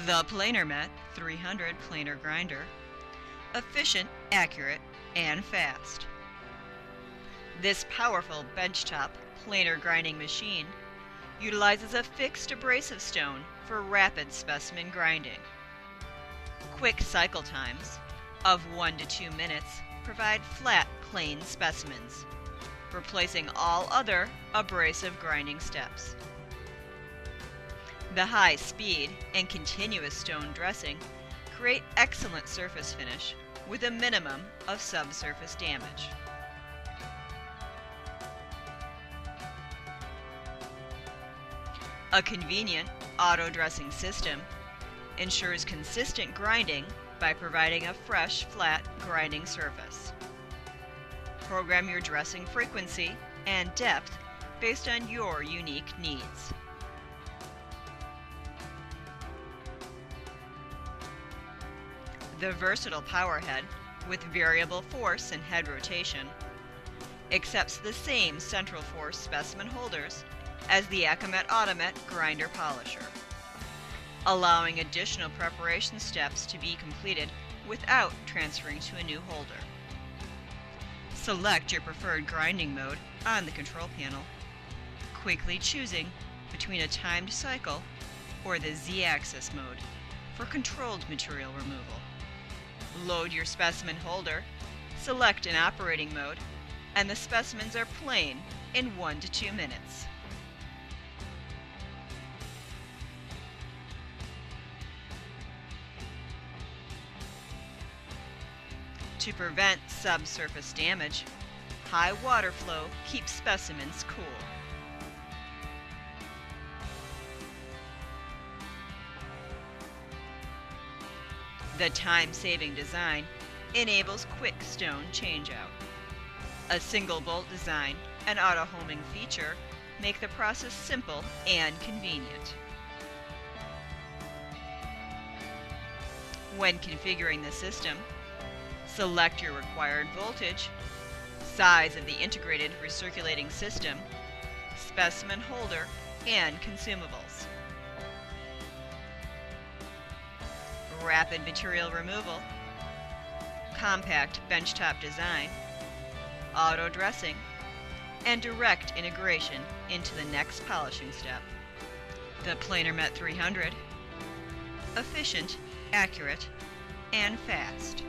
The PlanarMet 300 planar grinder. Efficient, accurate, and fast. This powerful benchtop planar grinding machine utilizes a fixed abrasive stone for rapid specimen grinding. Quick cycle times of 1 to 2 minutes provide flat, plain specimens, replacing all other abrasive grinding steps. The high speed and continuous stone dressing create excellent surface finish with a minimum of subsurface damage. A convenient auto-dressing system ensures consistent grinding by providing a fresh, flat grinding surface. Program your dressing frequency and depth based on your unique needs. The versatile power head, with variable force and head rotation, accepts the same central force specimen holders as the Acumet Automet grinder polisher, allowing additional preparation steps to be completed without transferring to a new holder. Select your preferred grinding mode on the control panel, quickly choosing between a timed cycle or the Z-axis mode for controlled material removal. Load your specimen holder, select an operating mode, and the specimens are plain in 1 to 2 minutes. To prevent subsurface damage, high water flow keeps specimens cool. The time-saving design enables quick stone changeout. A single bolt design and auto-homing feature make the process simple and convenient. When configuring the system, select your required voltage, size of the integrated recirculating system, specimen holder, and consumables. Rapid material removal, compact benchtop design, auto dressing, and direct integration into the next polishing step. The PlanarMet 300, efficient, accurate, and fast.